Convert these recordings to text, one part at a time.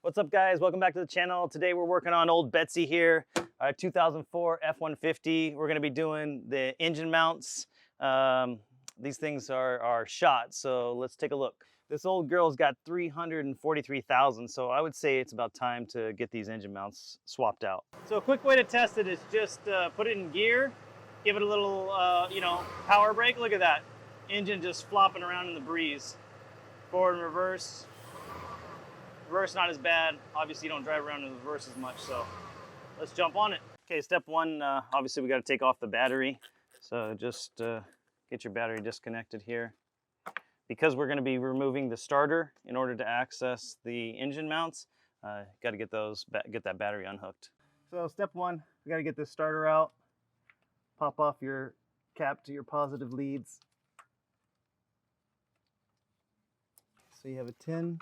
What's up, guys? Welcome back to the channel. Today we're working on old Betsy here, 2004 F150. We're going to be doing the engine mounts. These things are shot, so let's take a look. This old girl's got 343,000, so I would say it's about time to get these engine mounts swapped out. So a quick way to test it is just put it in gear, give it a little, power brake. Look at that. Engine just flopping around in the breeze. Forward and reverse. Reverse not as bad. Obviously you don't drive around in reverse as much, so let's jump on it. Okay, step one, obviously we got to take off the battery. So just get your battery disconnected here. Because we're going to be removing the starter in order to access the engine mounts, got to get that battery unhooked. So step one, we got to get this starter out. Pop off your cap to your positive leads. So you have a tin.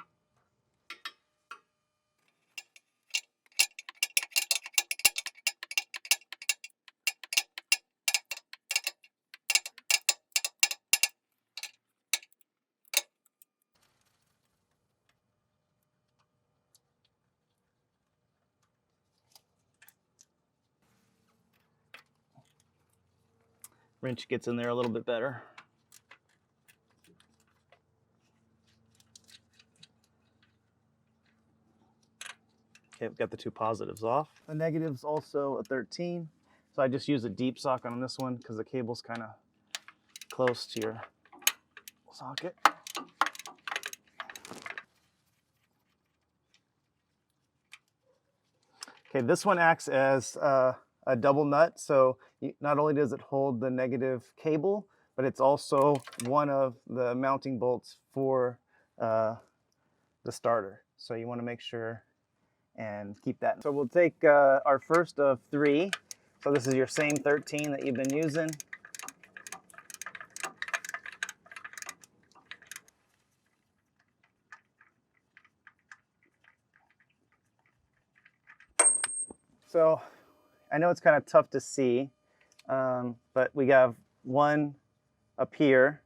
Wrench gets in there a little bit better. Okay, we've got the two positives off. The negative's also a 13, so I just use a deep socket on this one because the cable's kind of close to your socket. Okay, this one acts as a double nut, so not only does it hold the negative cable, but it's also one of the mounting bolts for the starter. So you want to make sure and keep that. So we'll take our first of 3. So this is your same 13 that you've been using. So I know it's kind of tough to see, but we have one up here,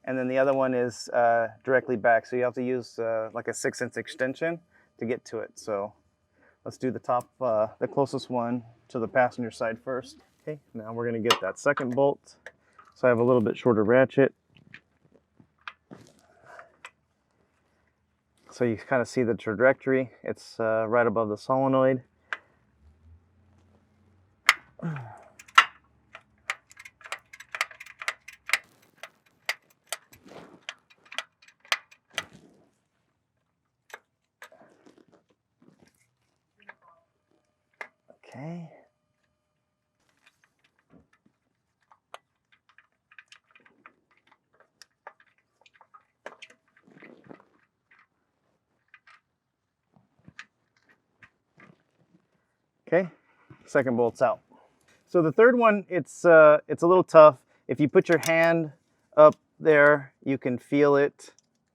and then the other one is directly back. So you have to use like a 6-inch extension to get to it. So let's do the top, the closest one to the passenger side first. Okay, now we're going to get that second bolt. So I have a little bit shorter ratchet. So you kind of see the trajectory. It's right above the solenoid. Okay. Okay, second bolt's out. So the third one, it's a little tough. If you put your hand up there, you can feel it,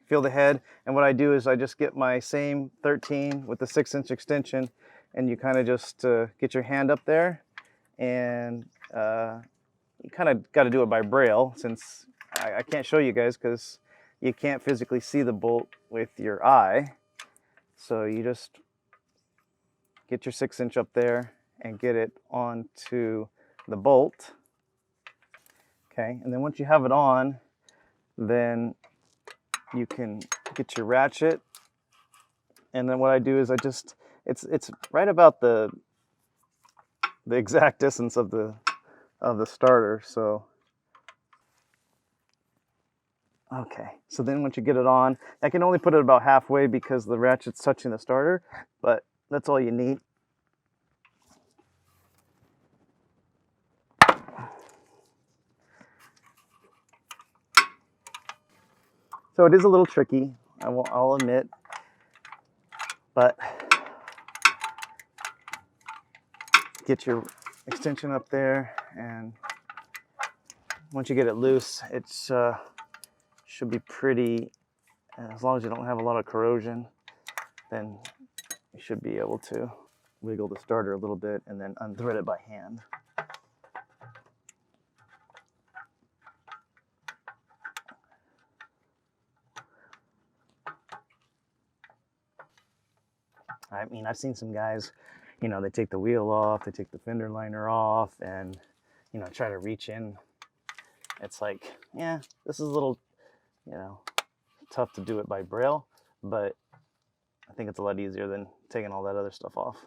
feel the head. And what I do is I just get my same 13 with the 6-inch extension, and you kind of just get your hand up there, and you kind of got to do it by braille, since I can't show you guys because you can't physically see the bolt with your eye. So you just get your 6-inch up there and get it onto the bolt. Okay, and then once you have it on, then you can get your ratchet. And then what I do is it's right about the exact distance of the starter. So okay, so then once you get it on, I can only put it about halfway because the ratchet's touching the starter, but that's all you need. So it is a little tricky, I'll admit, but get your extension up there, and once you get it loose, it should be pretty, as long as you don't have a lot of corrosion, then you should be able to wiggle the starter a little bit and then unthread it by hand. I mean, I've seen some guys, you know, they take the wheel off, they take the fender liner off, and, you know, try to reach in. It's like, yeah, this is a little, you know, tough to do it by braille, but I think it's a lot easier than taking all that other stuff off.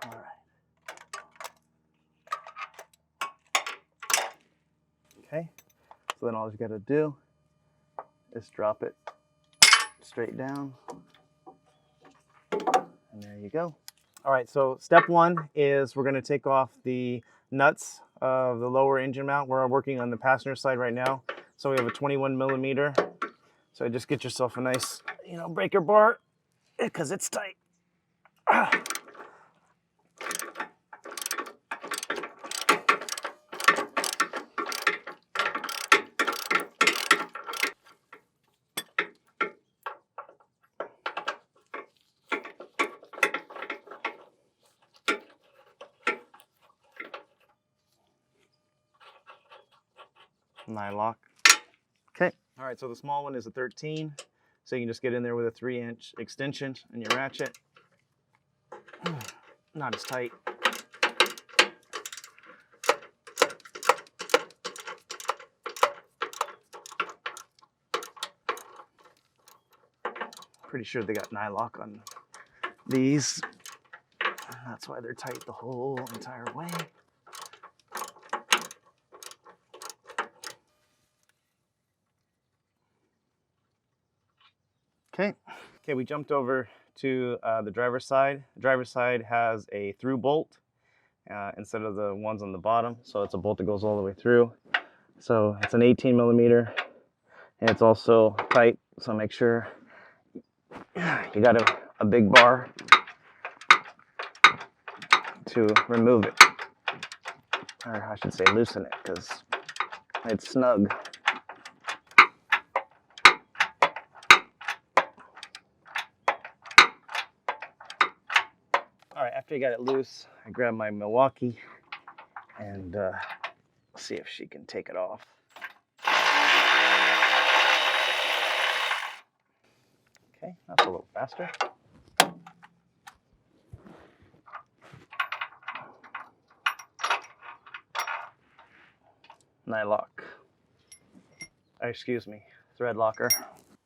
All right. Okay, so then all you gotta do is drop it straight down, and there you go. All right, so step one is we're gonna take off the nuts of the lower engine mount. We're working on the passenger side right now. So we have a 21 millimeter. So just get yourself a nice, you know, breaker bar, because it's tight. Nylock. Okay. All right, so the small one is a 13. So you can just get in there with a 3-inch extension and your ratchet. Not as tight. Pretty sure they got nylock on these. That's why they're tight the whole entire way. Okay. Okay, we jumped over to the driver's side. The driver's side has a through bolt instead of the ones on the bottom. So it's a bolt that goes all the way through. So it's an 18 millimeter and it's also tight. So make sure you got a big bar to remove it. Or I should say loosen it, because it's snug. All right, after you got it loose, I grabbed my Milwaukee and see if she can take it off. Okay, that's a little faster. Nylock. Excuse me, thread locker.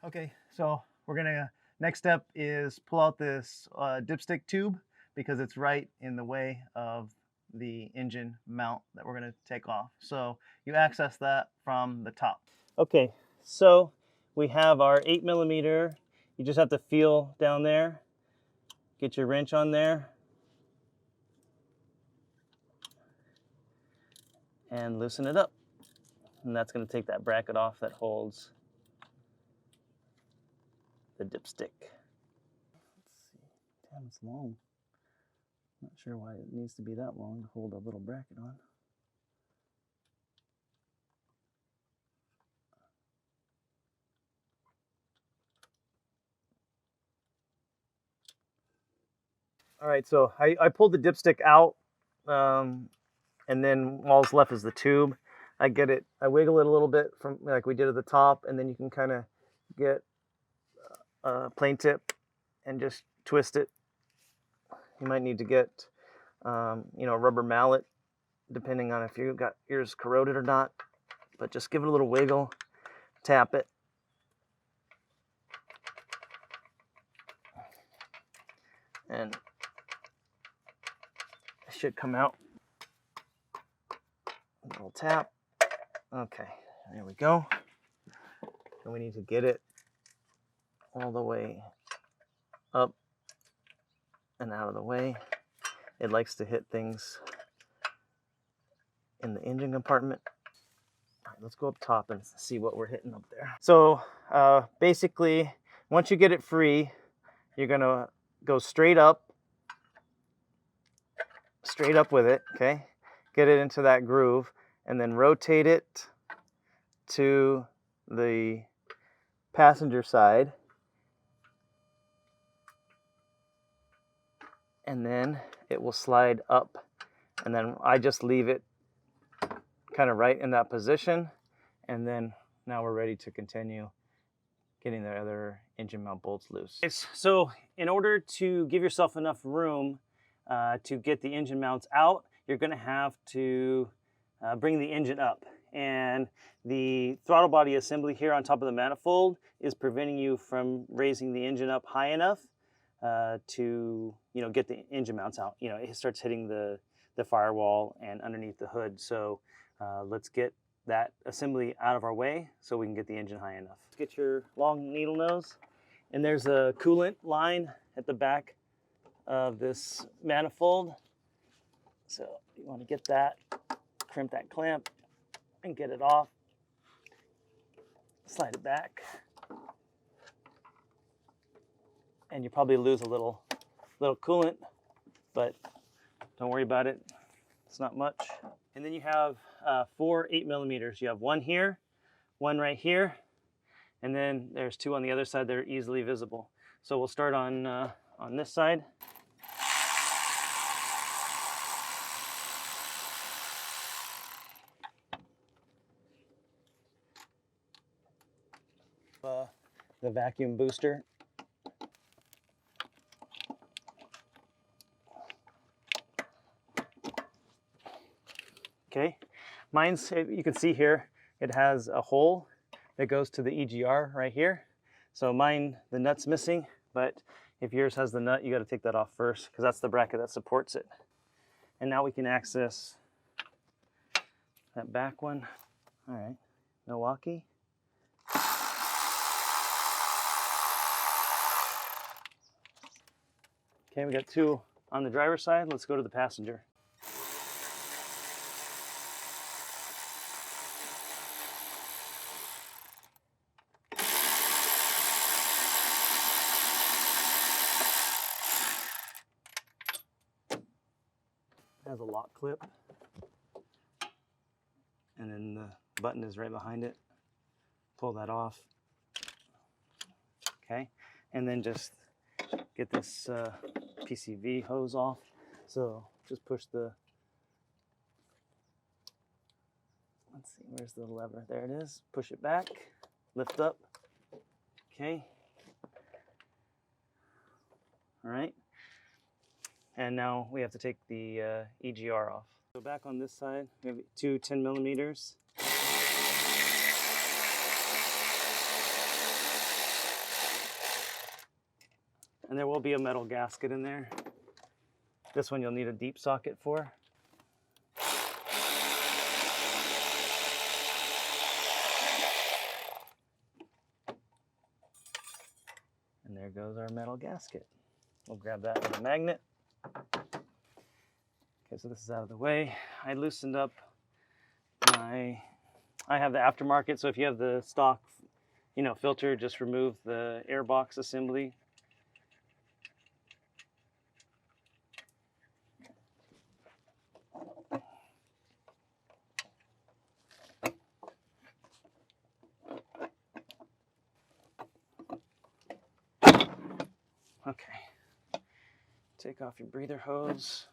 Okay, so we're gonna, next step is pull out this dipstick tube, because it's right in the way of the engine mount that we're gonna take off. So you access that from the top. Okay, so we have our 8 millimeter. You just have to feel down there, get your wrench on there, and loosen it up. And that's gonna take that bracket off that holds the dipstick. Let's see, damn, it's long. Not sure why it needs to be that long to hold a little bracket on. All right, so I pulled the dipstick out, and then all's left is the tube. I wiggle it a little bit from like we did at the top, and then you can kind of get a plane tip and just twist it. You might need to get, you know, a rubber mallet, depending on if you got yours corroded or not. But just give it a little wiggle, tap it. And it should come out. A little tap. Okay, there we go. And we need to get it all the way up and out of the way. It likes to hit things in the engine compartment. All Let's go up top and see what we're hitting up there. So basically, once you get it free, you're gonna go straight up with it, okay? Get it into that groove, and then rotate it to the passenger side. And then it will slide up. And then I just leave it kind of right in that position. And then now we're ready to continue getting the other engine mount bolts loose. So in order to give yourself enough room to get the engine mounts out, you're gonna have to bring the engine up. And the throttle body assembly here on top of the manifold is preventing you from raising the engine up high enough to get the engine mounts out. It starts hitting the firewall and underneath the hood. So let's get that assembly out of our way so we can get the engine high enough. Get your long needle nose, and there's a coolant line at the back of this manifold. So you want to get that, crimp that clamp, and get it off. Slide it back. And you probably lose a little coolant, but don't worry about it. It's not much. And then you have 4 8mm. You have one here, one right here, and then there's 2 on the other side that are easily visible. So we'll start on this side. The vacuum booster. Okay, mine's, you can see here, it has a hole that goes to the EGR right here. So mine, the nut's missing, but if yours has the nut, you got to take that off first because that's the bracket that supports it. And now we can access that back one. All right, Milwaukee. Okay, we got 2 on the driver's side. Let's go to the passenger. It has a lock clip, and then the button is right behind it. Pull that off. Okay, and then just get this PCV hose off. So just push the, let's see, where's the lever? There it is. Push it back, lift up. Okay. All right. And now we have to take the EGR off. So back on this side, we have 2 10mm. And there will be a metal gasket in there. This one you'll need a deep socket for. And there goes our metal gasket. We'll grab that with a magnet. Okay, so this is out of the way. I loosened up I have the Aftermarket, so if you have the stock, filter, just remove the air box assembly. Okay, take off your breather hose.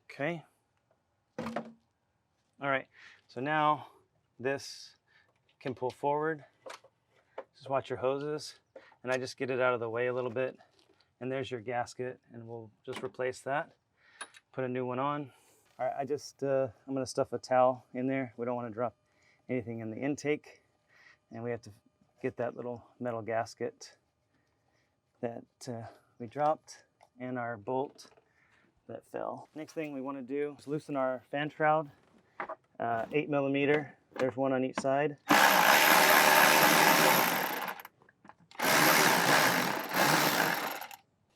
Okay. All right, so now this can pull forward. Just watch your hoses, and I just get it out of the way a little bit. And there's your gasket, and we'll just replace that. Put a new one on. All right, I'm gonna stuff a towel in there. We don't wanna drop anything in the intake. And we have to get that little metal gasket that we dropped and our bolt that fell. Next thing we want to do is loosen our fan shroud, 8mm. There's one on each side.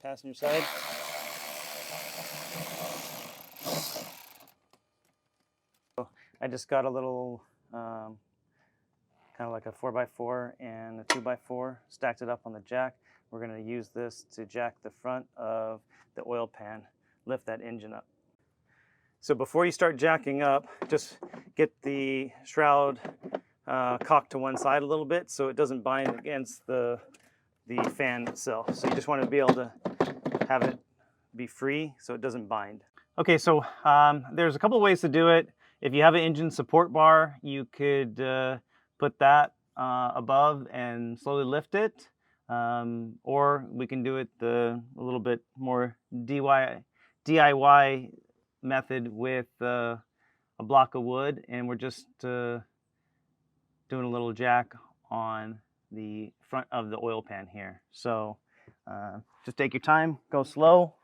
Passenger side. just got a little kind of like a 4x4 and a 2x4, stacked it up on the jack. We're going to use this to jack the front of the oil pan, lift that engine up. So before you start jacking up, just get the shroud cocked to one side a little bit so it doesn't bind against the fan itself. So you just want to be able to have it be free so it doesn't bind. Okay, so there's a couple of ways to do it. If you have an engine support bar, you could put that above and slowly lift it. Or we can do it a little bit more DIY method with a block of wood, and we're just doing a little jack on the front of the oil pan here. So just take your time, go slow.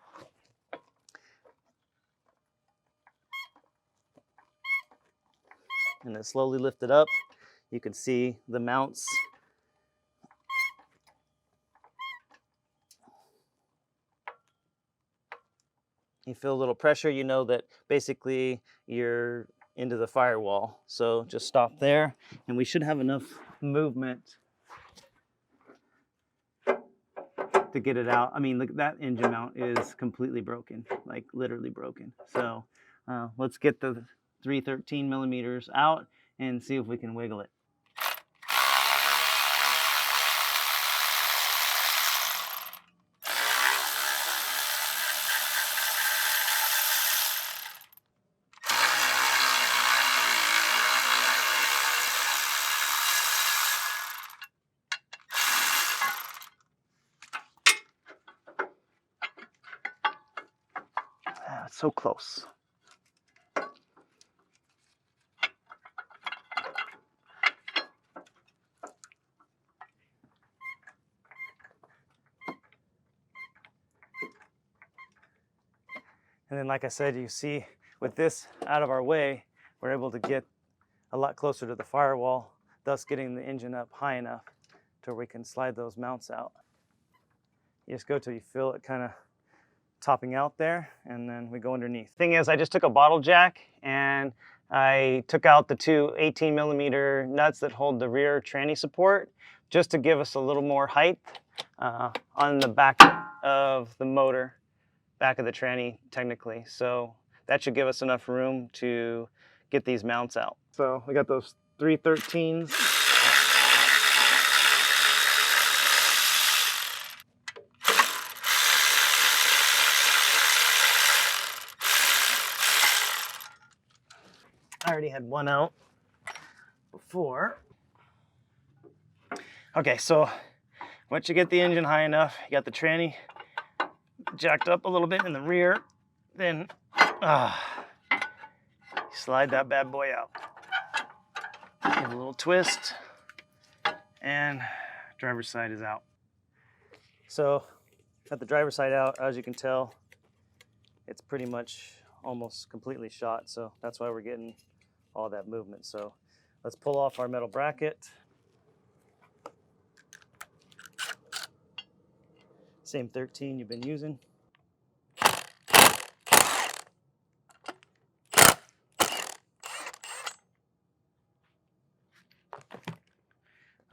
And then slowly lift it up. You can see the mounts. You feel a little pressure, you know that basically you're into the firewall. So just stop there, and we should have enough movement to get it out. I mean, look, that engine mount is completely broken, like literally broken. So let's get the 313 millimeters out and see if we can wiggle it. It's so close. And then, like I said, you see with this out of our way, we're able to get a lot closer to the firewall, thus getting the engine up high enough to where we can slide those mounts out. You just go till you feel it kind of topping out there, and then we go underneath. Thing is, I just took a bottle jack and I took out the two 18 millimeter nuts that hold the rear tranny support, just to give us a little more height on the back of the motor, back of the tranny technically. So that should give us enough room to get these mounts out. So we got those 313s. I already had one out before. Okay, so once you get the engine high enough, you got the tranny jacked up a little bit in the rear, then slide that bad boy out. Give it a little twist, and driver's side is out. So, got the driver's side out. As you can tell, it's pretty much almost completely shot, so that's why we're getting all that movement. So let's pull off our metal bracket. Same 13 you've been using.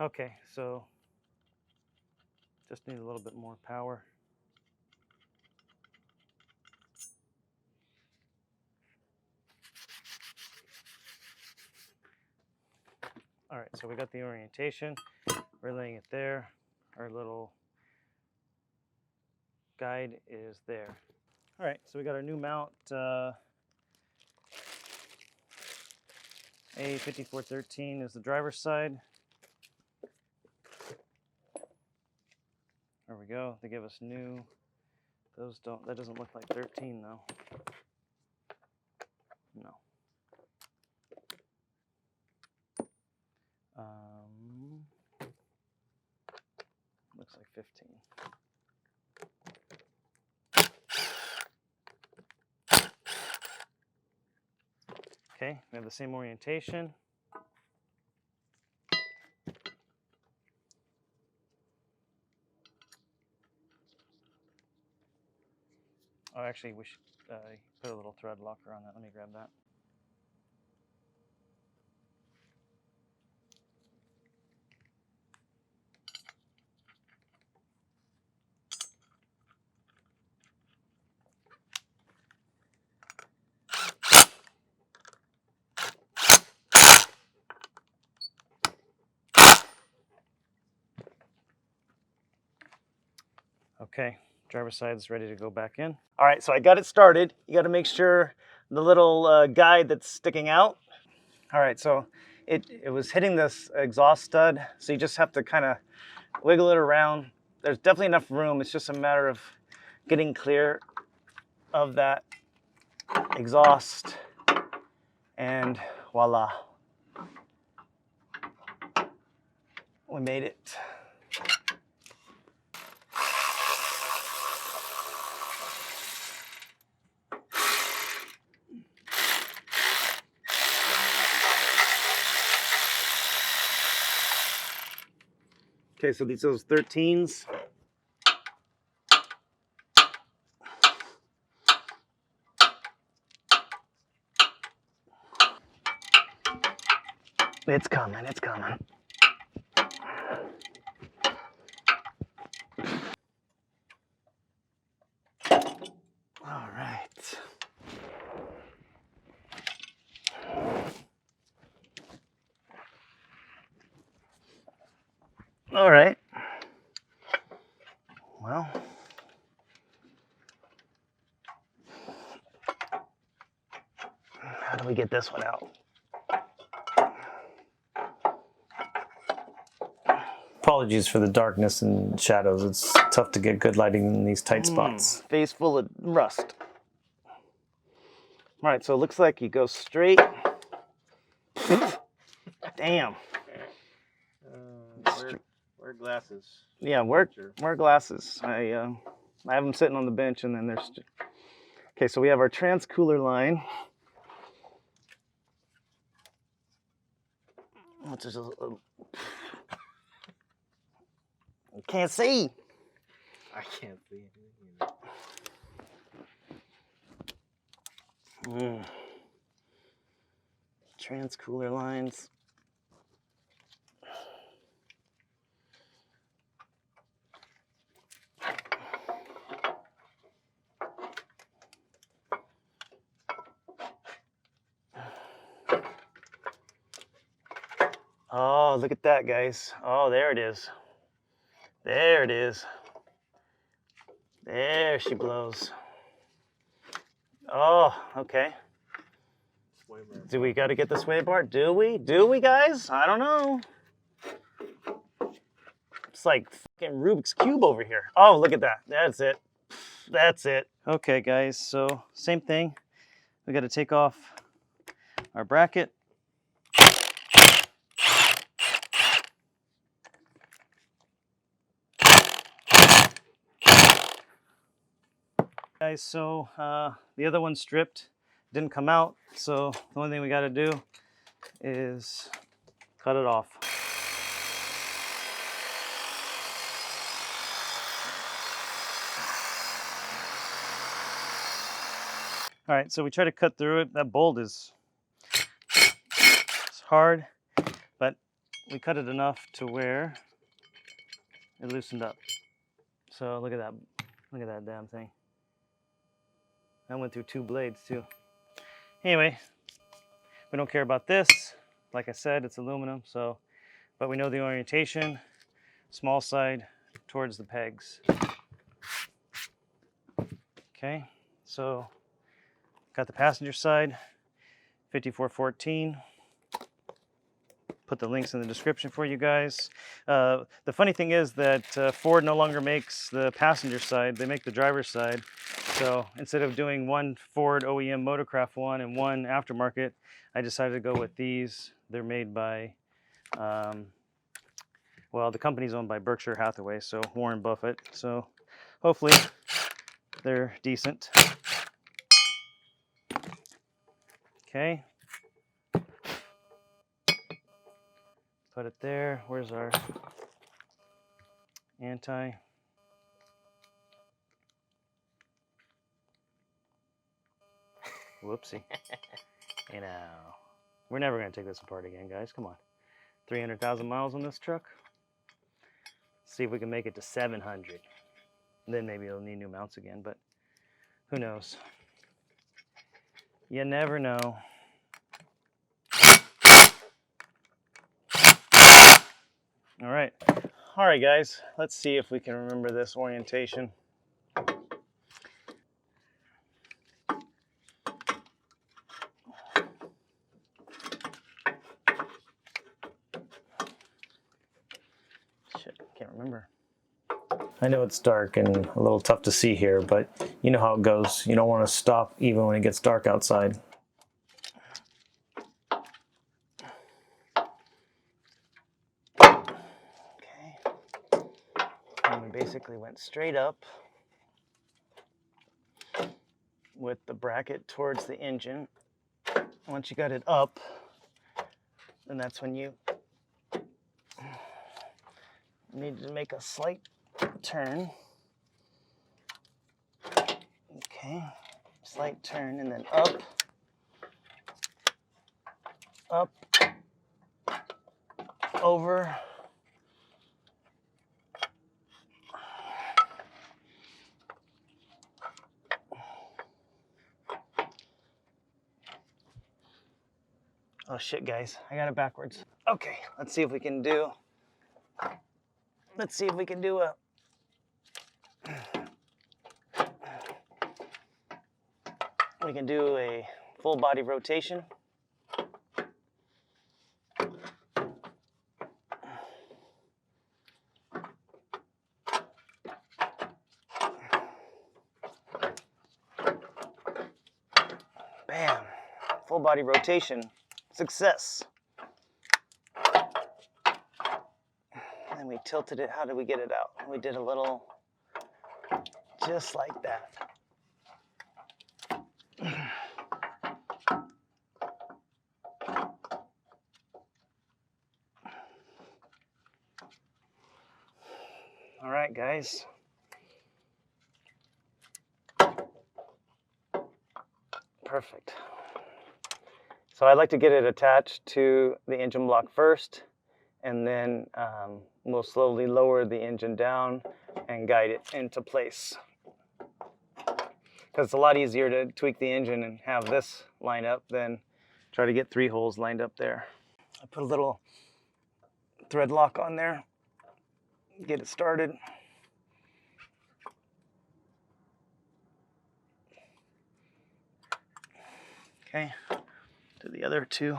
Okay, so just need a little bit more power. All right, so we got the orientation. We're laying it there. Our little guide is there. All right, so we got our new mount, A5413 is the driver's side. There we go. They give us new. Those don't. That doesn't look like 13 though. No. Looks like 15. Okay, we have the same orientation. Oh, actually, we should put a little thread locker on that. Let me grab that. Okay, driver's side is ready to go back in. All right, so I got it started. You got to make sure the little guide that's sticking out. All right, so it was hitting this exhaust stud, so you just have to kind of wiggle it around. There's definitely enough room. It's just a matter of getting clear of that exhaust, and voila, we made it. Okay, so these are those 13s. It's coming, it's coming. All right. All right. Well, how do we get this one out? Apologies for the darkness and shadows. It's tough to get good lighting in these tight spots. Face full of rust. All right, so it looks like you go straight. Damn. Wear glasses. Yeah, wear glasses. I have them sitting on the bench, and then there's. Okay, so we have our trans cooler line, which is you can't see. I can't see anything. Trans cooler lines. Oh, look at that, guys. Oh, there it is. There it is. There she blows. Oh, okay. Do we got to get the sway bar? Do we? Do we, guys? I don't know. It's like fucking Rubik's Cube over here. Oh, look at that. That's it. That's it. Okay, guys. So same thing. We got to take off our bracket. Guys, so the other one stripped, didn't come out, so the only thing we got to do is cut it off. All right, so we try to cut through it. That bolt is it's hard, but we cut it enough to where it loosened up. So look at that damn thing. That went through 2 blades too. Anyway, we don't care about this. Like I said, it's aluminum, so, but we know the orientation, small side towards the pegs. Okay, so got the passenger side, 5414. Put the links in the description for you guys. The funny thing is that Ford no longer makes the passenger side, they make the driver's side. So instead of doing one Ford OEM Motorcraft one and one aftermarket, I decided to go with these. They're made by, well, the company's owned by Berkshire Hathaway, so Warren Buffett. So hopefully they're decent. Okay. Put it there. Where's our anti? Whoopsie. You know, we're never going to take this apart again, guys. Come on. 300,000 miles on this truck. Let's see if we can make it to 700. And then maybe it'll need new mounts again, but who knows? You never know. All right, guys. Let's see if we can remember this orientation. remember. I know it's dark and a little tough to see here, but you know how it goes. You don't want to stop even when it gets dark outside. Okay. And we basically went straight up with the bracket towards the engine. Once you got it up, then that's when you need to make a slight turn. Okay, slight turn and then up, up, over. Oh shit, guys, I got it backwards. Okay, let's see if we can do a full body rotation. Bam, full body rotation, success. And we tilted it. How did we get it out? We did a little, just like that. All right, guys. Perfect. So I like to get it attached to the engine block first, and then we'll slowly lower the engine down and guide it into place. Because it's a lot easier to tweak the engine and have this line up than try to get 3 holes lined up there. I put a little thread lock on there, get it started. Okay, do the other 2.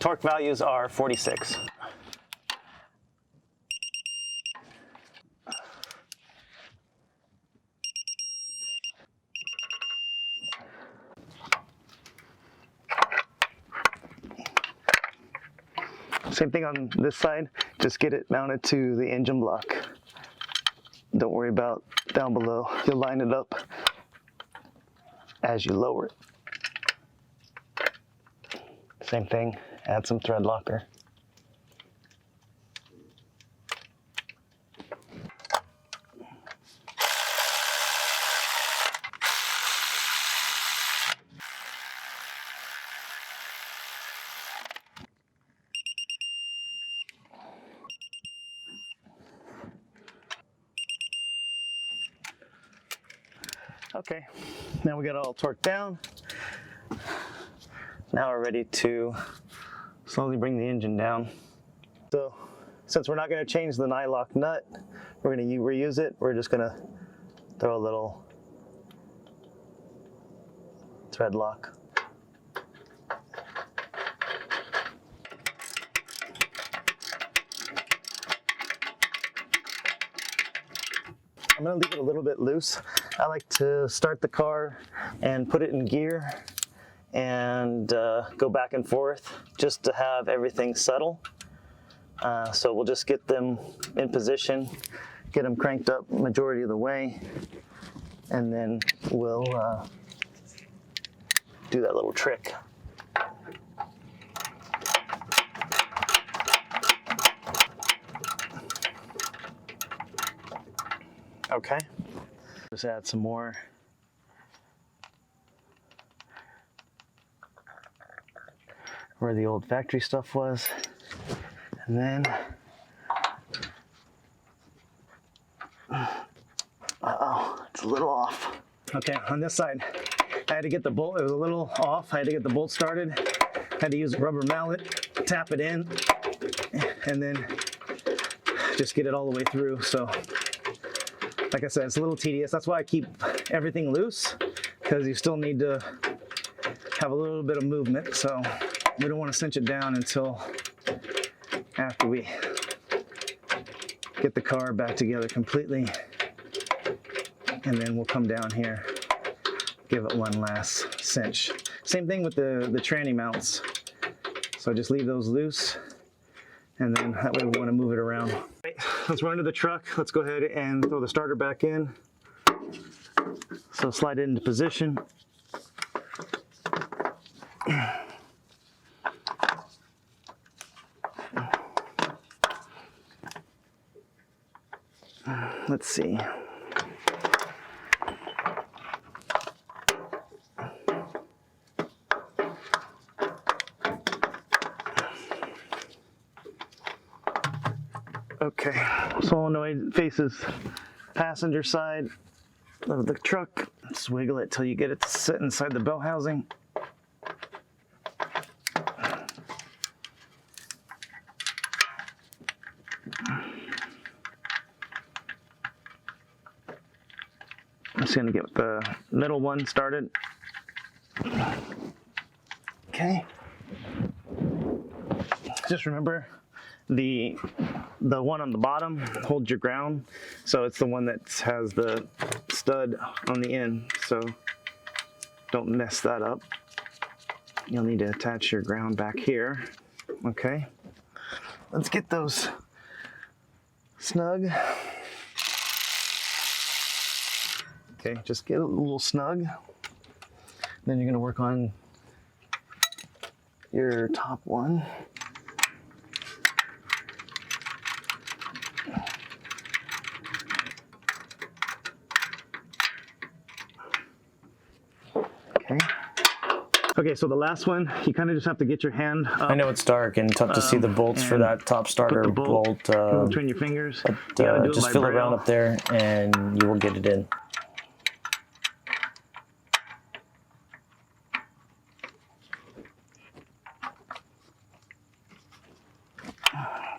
Torque values are 46. Same thing on this side, just get it mounted to the engine block. Don't worry about down below. You'll line it up as you lower it. Same thing, add some thread locker. Okay, now we got it all torqued down. Now we're ready to slowly bring the engine down. So, since we're not going to change the nylock nut, we're going to reuse it. We're just going to throw a little thread lock. I'm going to leave it a little bit loose. I like to start the car and put it in gear and go back and forth just to have everything settle. So we'll just get them in position, get them cranked up majority of the way, and then we'll do that little trick. Okay, just add some more. Where the old factory stuff was. And then, it's a little off. Okay, on this side, I had to get the bolt, it was a little off. I had to get the bolt started. Had to use a rubber mallet, tap it in, and then just get it all the way through. So, like I said, it's a little tedious. That's why I keep everything loose, because you still need to have a little bit of movement. So we don't want to cinch it down until after we get the car back together completely. And then we'll come down here, give it one last cinch. Same thing with the tranny mounts. So just leave those loose, and then that way we want to move it around. Right, let's run to the truck. Let's go ahead and throw the starter back in. So slide it into position. Let's see. Okay, solenoid faces passenger side of the truck. Just wiggle it till you get it to sit inside the bell housing. I'm just gonna get the middle one started. Okay. Just remember, the one on the bottom holds your ground, so it's the one that has the stud on the end, so don't mess that up. You'll need to attach your ground back here. Okay, let's get those snug. Okay, just get a little snug. Then you're going to work on your top one. Okay. Okay, so the last one, you kind of just have to get your hand up. I know it's dark and tough to see the bolts for that top starter bolt. Between your fingers. But, just feel around up there and you will get it in.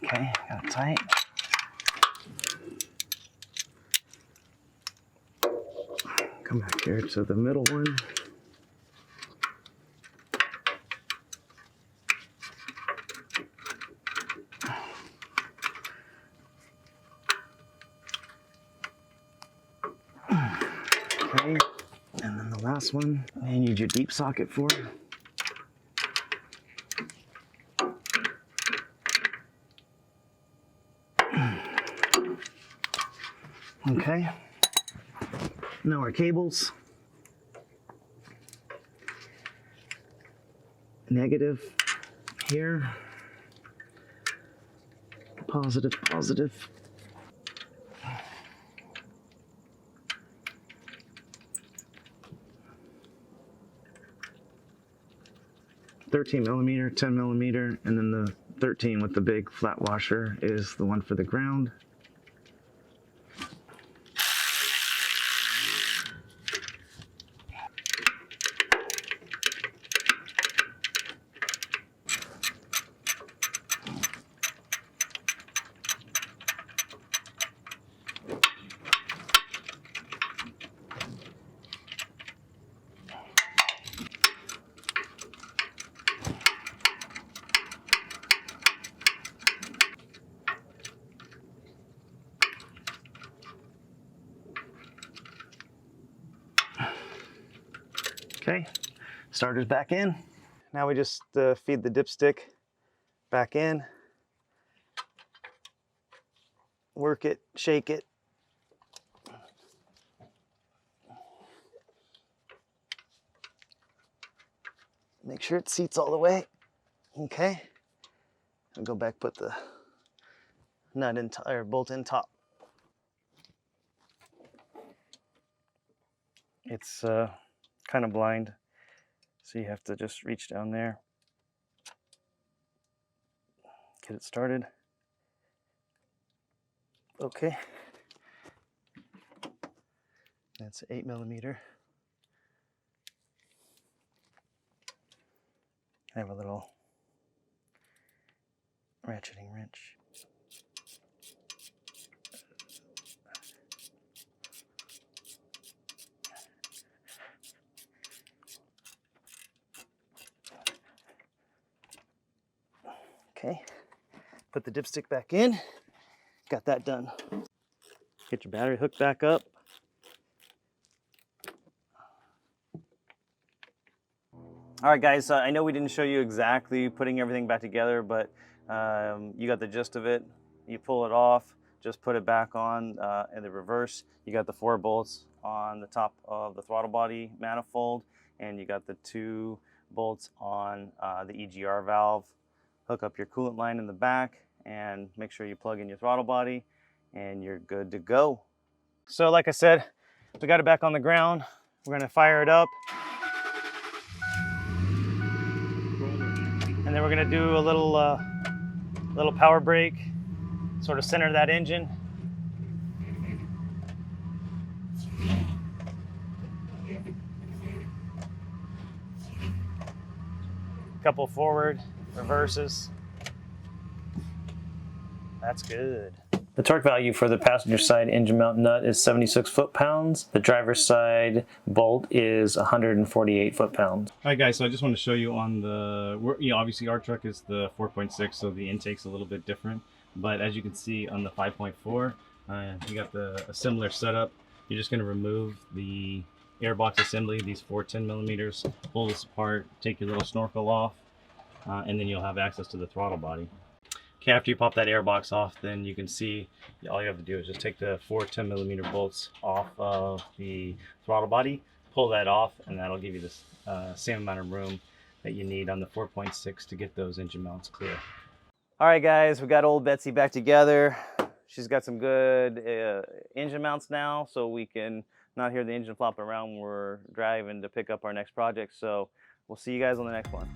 Okay, got it tight. Come back here to the middle one. Okay, and then the last one, you need your deep socket for. Okay, now our cables. Negative here, positive, positive. $13mm, 10mm, and then the 13 with the big flat washer is the one for the ground. Okay, starter's back in. Now we just feed the dipstick back in. Work it, shake it. Make sure it seats all the way. Okay. I'll go back, put the nut in, or bolt in top. It's kind of blind, so you have to just reach down there. Get it started. Okay. That's 8mm. I have a little ratcheting wrench. Okay, put the dipstick back in. Got that done. Get your battery hooked back up. All right, guys, I know we didn't show you exactly putting everything back together, but you got the gist of it. You pull it off, just put it back on in the reverse. You got the 4 bolts on the top of the throttle body manifold, and you got the 2 bolts on the EGR valve. Hook up your coolant line in the back and make sure you plug in your throttle body and you're good to go. So like I said, we got it back on the ground. We're gonna fire it up. And then we're gonna do a little power brake, sort of center that engine. Couple forward reverses. That's good. The torque value for the passenger side engine mount nut is 76 foot-pounds. The driver's side bolt is 148 foot-pounds. All right, guys, so I just want to show you on the, obviously our truck is the 4.6, so the intake's a little bit different. But as you can see on the 5.4, you got a similar setup. You're just going to remove the airbox assembly, these 4 10mm, pull this apart, take your little snorkel off, and then you'll have access to the throttle body. Okay, after you pop that airbox off, then you can see all you have to do is just take the 4 10mm bolts off of the throttle body, pull that off, and that'll give you the same amount of room that you need on the 4.6 to get those engine mounts clear. All right, guys, we got old Betsy back together. She's got some good engine mounts now, so we can not hear the engine flopping around when we're driving to pick up our next project. So we'll see you guys on the next one.